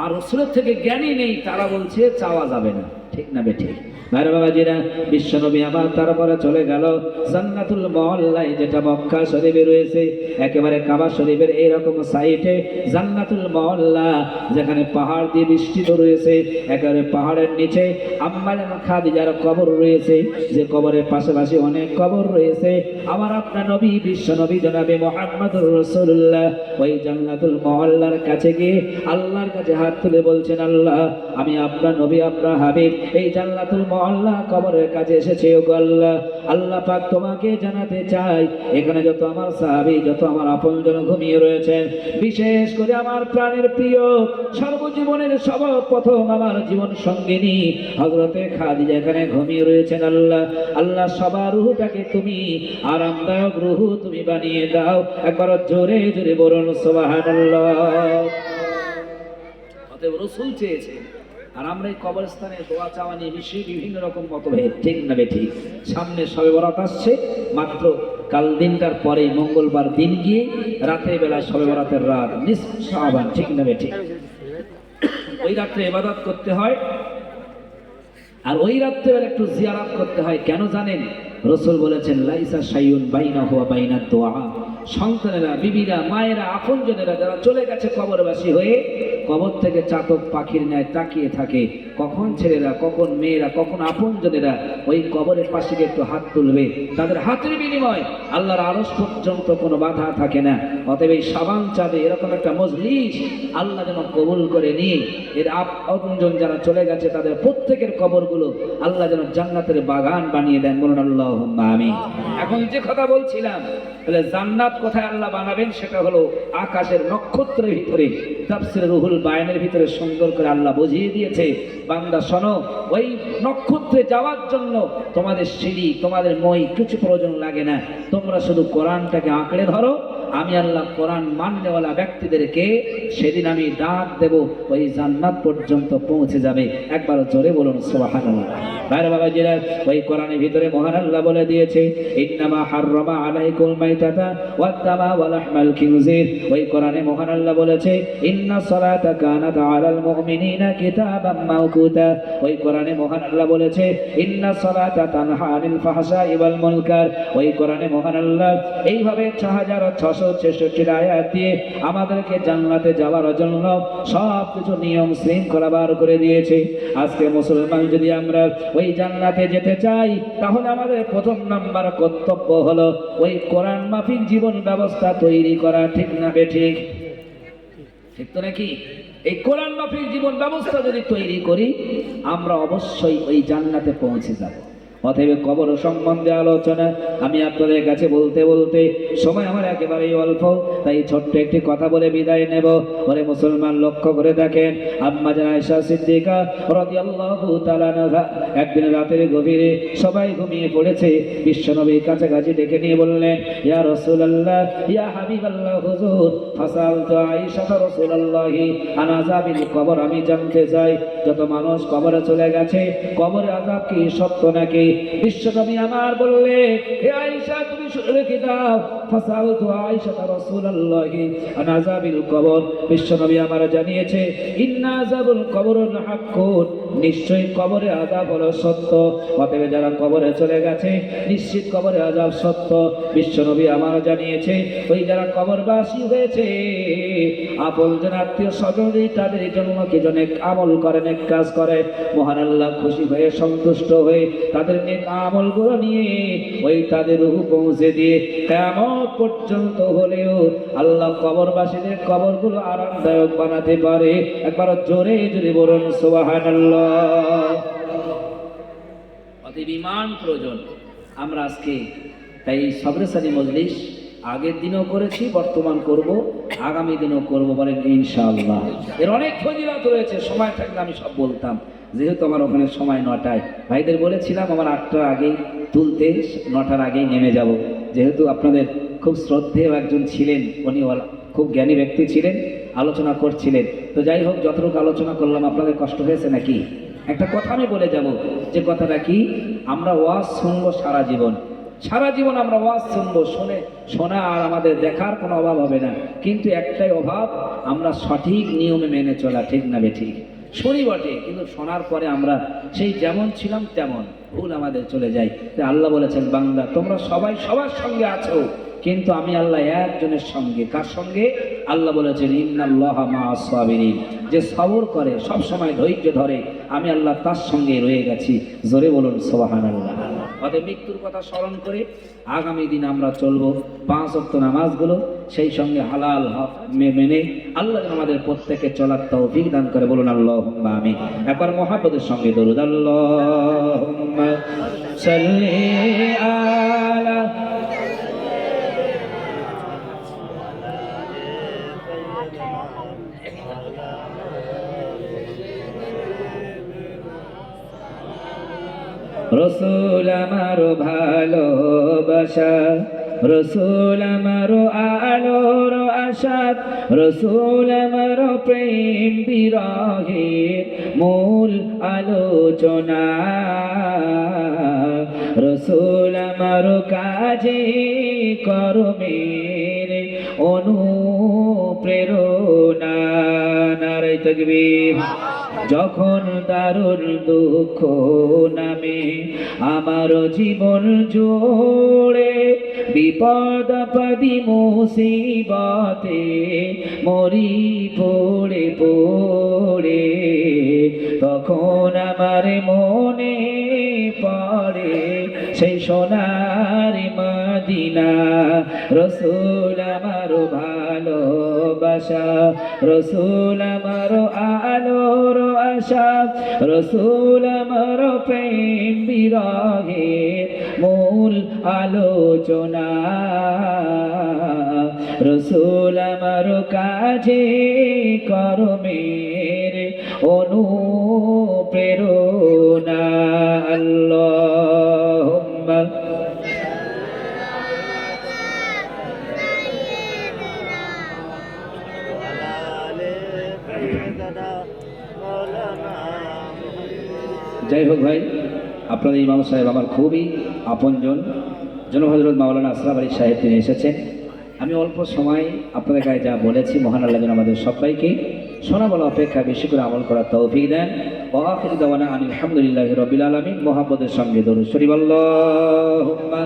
Speaker 1: আর রসুলের থেকে জ্ঞানী নেই, তারা বলছে চাওয়া যাবে না, ঠিক না বেঠিক? ভাইরা বাবাজিরা, বিশ্বনবী আমার তারপরে চলে গেল জান্নাতুল মুআল্লায়, যেটা মক্কা শরীফে রয়েছে, একেবারে কাবা শরীফের এইরকম সাইটে জান্নাতুল মুআল্লা, যেখানে পাহাড় দিয়ে বেষ্টিত রয়েছে, একেবারে পাহাড়ের নিচে আম্মা জান খাদিজার কবর রয়েছে, যে কবরের পাশাপাশি অনেক কবর রয়েছে। আমার আপনার নবী বিশ্বনবী জনাবে মুহাম্মদুর রাসূলুল্লাহ ওই জান্নাতুল মুআল্লার কাছে গিয়ে আল্লাহর কাছে হাত তুলে বলছেন, আল্লাহ আমি আপনার নবী আপনার হাবিব এই জান্নাতুল মুআল্লা কবরের কাছে এসেছি, ওগো আল্লাহ, আল্লাহ পাক তোমাকে জানাতে চাই এখানে যত আমার সাহাবী, যত আমার আপনজন ঘুমিয়ে রয়েছেন, বিশেষ করে আমার প্রাণের প্রিয় সর্বজীবনের সর্বপ্রথম আমার জীবন সঙ্গিনী হযরতে খাদিজা এখানে ঘুমিয়ে রয়েছেন। আল্লাহ আল্লাহ সবার রূহটাকে তুমি আরামদায়ক রূহ তুমি বানিয়ে দাও। একবার জোরে জোরে বলুন সুবহানাল্লাহ। অতএব রাসূল চেয়েছে, আর আমরা এই কবরস্থানে দোয়া চাওয়া নিয়ে বিষয়ে বিভিন্ন রকম মতভেদ, ঠিক না বেঠিক? সামনে শবে বরাত আসছে, মাত্র কাল দিনটার পরেই মঙ্গলবার দিন গিয়ে রাতের বেলা শবে বরাতের রাত নিসফ শাবান, ঠিক না বেঠিক? ওই রাত্রে ইবাদত করতে হয়, আর ওই রাত্রে একটু জিয়ারত করতে হয়। কেন জানেন? রাসূল বলেছেন লাইসা শাইউন বাইনাহু ওয়া বাইনাদ দুআ, সন্তানেরা, বিবিরা, মায়েরা, আপনজনেরা যারা চলে গেছে কবরবাসী হয়ে, কবর থেকে চাতক পাখির ন্যায় তাকিয়ে থাকে কখন ছেলেরা, কখন মেয়েরা, কখন আপনজনেরা ওই কবরের পাশে একটু হাত তুলবে, তাদের হাতের বিনিময় আল্লাহর আরশ পর্যন্ত কোনো বাধা থাকে না। অতএব এই শাবান চাঁদে এরকম একটা মজলিস আল্লাহ যেন কবুল করে নিয়ে এর আপনজন যারা চলে গেছে তাদের প্রত্যেকের কবরগুলো আল্লাহ যেন জান্নাতের বাগান বানিয়ে দেন। বলুন আল্লাহুম্মা আমিন। এখন যে কথা বলছিলাম, তাহলে জান্নাত জান্নাত কোথায় আল্লাহ বানাবেন সেটা হলো আকাশের নক্ষত্রের ভিতরে। তাফসীরে রুহুল বায়ানের ভিতরে সুন্দর করে আল্লাহ বুঝিয়ে দিয়েছে, বান্দা শোনো, ওই নক্ষত্রে যাওয়ার জন্য তোমাদের সিঁড়ি, তোমাদের মই কিছু প্রয়োজন লাগে না। তোমরা শুধু কোরআনটাকে আঁকড়ে ধরো, আমি আল্লাহ কোরআন মাননেওয়ালা ব্যক্তিদেরকে সেদিন আমি ডাক দেব, ওই জান্নাত পর্যন্ত পৌঁছে যাবে। একবার জোরে বলুন সুবহানাল্লাহ। বাইরে বাবাজিরা, ওই কোরআনের ভিতরে মহান আল্লাহ বলে দিয়েছে, ইন্নামা হাররামা আলাইকুল মাইতাতা ওয়াদ-দামা ওয়া লাহমাল খিনজির। ওই কোরআনে মহান আল্লাহ বলেছে, ইন্না সলাতা কানাত আলাল মুমিনিনা কিতাবাম মাওকুতা। ওই কোরআনে মহান আল্লাহ বলেছে, ইন্না সলাতা তানহা আনিল ফাহশাই ওয়াল মুনকার। ওই কোরআনে মহান আল্লাহ এইভাবে 6666 আয়াত দিয়ে আমাদেরকে জান্নাতে যাওয়ার জন্য সব কিছু নিয়ম শৃঙ্খলা বার করে দিয়েছে। আজকে মুসলমান যদি আমরা ওই জান্নাতে যেতে চাই, তাহলে আমাদের প্রথম নাম্বার কর্তব্য হলো ওই কোরআন মাফিক জীবন ব্যবস্থা তৈরি করা। ঠিক না বেঠিক? ঠিক তো নাকি? এই কোরআন মাফিক জীবন ব্যবস্থা যদি তৈরি করি, আমরা অবশ্যই ওই জান্নাতে পৌঁছে যাব। অতএব কবর সম্বন্ধে আলোচনা আমি আপনাদের কাছে বলতে বলতে সময় আমার একেবারেই অল্প, তাই ছোট্ট একটি কথা বলে বিদায় নেব। ওরে মুসলমান, লক্ষ্য করে দেখেন, আম্মা জান আয়েশা সিদ্দিকা রাদিয়াল্লাহু তাআলা আনহা একদিন রাতের গভীরে সবাই ঘুমিয়ে পড়েছে, বিশ্বনবীর কাছাকাছি ডেকে নিয়ে বললেন, ইয়া রাসূলুল্লাহ, ইয়া হাবিবাল্লাহ হুজুর, ফাসালতু আয়েশা রাসূলুল্লাহি আন আযাবিল কবর। আমি জানতে চাই, যত মানুষ কবরে চলে গেছে, কবরে আযাব কি সত্য নাকি? বিশ্বনবী আমার বললে, হে আয়েশা, তুমি শুনে রেখে দাও, ফাসালতু আয়েশা রাসূলুল্লাহি আন আযাবিল কবর। বিশ্বনবী আমার জানিয়েছে, ইন্না আযাবুল কবরুন হাক্কুন, নিশ্চয়ই কবরে আযাব হলো সত্য। অতএব যারা কবরে চলে গেছে, নিশ্চিত কবরে আযাব সত্য। বিশ্বনবী আমার জানিয়েছে, ওই যারা কবরবাসী হয়েছে, আপনজন আত্মীয় স্বজনই তাদের জন্য কি জন্য আমল করে, নেক কাজ করে, মহান আল্লাহ খুশি হয়ে সন্তুষ্ট হয়ে তাদের নেক আমলগুলো নিয়ে ওই তাদের রূহ পৌঁছে দিয়ে কিয়ামত পর্যন্ত হলেও আল্লাহ কবরবাসীদের কবরগুলো আরামদায়ক বানাতে পারে। একবার জোরে জোরে বলুন সুবহানাল্লাহ। অতএব ঈমান প্রয়োজন। আমরা আজকে তাই সবরেসানি মজলিস আগের দিনও করেছি, বর্তমান করব, আগামী দিনও করব, বলেন ইনশাআল্লাহ। এর অনেক ফজিলত রয়েছে, সময় থাকলে আমি সব বলতাম। যেহেতু আমার ওখানে সময় 9টায়, ভাইদের বলেছিলাম আমার 8টার আগেই তুলতে, 9টার আগেই নেমে যাব। যেহেতু আপনাদের খুব শ্রদ্ধেয় একজন ছিলেন, উনি খুব জ্ঞানী ব্যক্তি ছিলেন, আলোচনা করছিলেন। তো যাই হোক, যতটুকু আলোচনা করলাম আপনাদের কষ্ট হয়েছে নাকি? একটা কথা আমি বলে যাব, যে কথাটা কি, আমরা ওয়াজ শুনবো সারা জীবন, সারা জীবন আমরা ওয়াজ শুনবো, শোনা আর আমাদের দেখার কোনো অভাব হবে না। কিন্তু একটাই অভাব, আমরা সঠিক নিয়মে মেনে চলা। ঠিক না বেঠিক? শুনি বটে, কিন্তু শোনার পরে আমরা সেই যেমন ছিলাম তেমন, ভুল আমাদের চলে যায়। আল্লাহ বলেছেন, বান্দা তোমরা সবাই সবার সঙ্গে আছো, কিন্তু আমি আল্লাহ একজনের সঙ্গে। কার সঙ্গে? আল্লাহ বলেছেন, ইন্নাল্লাহা মা'আস সাবিরিন, যে সবর করে, সব সময় ধৈর্য ধরে, আমি আল্লাহ তার সঙ্গে রয়ে গেছি। জোরে বলুন সুবহানাল্লাহ। অতএব মৃত্যুর কথা স্মরণ করে আগামী দিন আমরা চলবো 5 ওয়াক্ত নামাজগুলো সেই সঙ্গে হালাল হক মেনে আল্লাহ যেন আমাদের প্রত্যেকে চলার তৌফিক দান করে। বলুন আল্লাহুম্মা আমিন। একবার মুহাব্বতের সঙ্গে দরুদ, আল্লাহুম্মা সাল্লি আলা রসুল আমারো ভালোবাসা, রসুল আমারো আলোর আশা, রসুল আমারো প্রেম বিরহের মূল আলোচনা, রসুল আমারো কাজে কর্মের অনুপ্রেরণা। নারে তাকবীর। যখন দারুণ দুঃখ নামে আমার জীবন জোড়ে, বিপদ আপদি মুসিবতে মরি পড়ে পড়ে, তখন আমার মনে পড়ে সেই সোনার মদিনা। রসুল আমারো ভালোবাসা, রসুল আমারো আলোর আশা, রসুল আমারো প্রেম বিরহের মূল আলোচনা। না রসুল আমার কাজে কর্মের অনুপ্রেরণা আল্লাহুম্মা যাই হোক ভাই, আপনাদের ইমাম সাহেব আমার খুবই আপনজন। জনাব হযরত মাওলানা আশরাফ আলী সাহেব তিনি এসেছেন। আমি অল্প সময় আপনাদের কাছে যা বলেছি, মহান আল্লাহ যেন আমাদের সবাইকে শোনা বলা অপেক্ষা বেশি করে আমল করার তৌফিক দেন। ওয়া আখিরু দাওয়ানা আনিল হামদুলিল্লাহি রাব্বিল আলামিন। মুহাব্বতের সঙ্গে দরুদ শরীফ আল্লাহুম্মা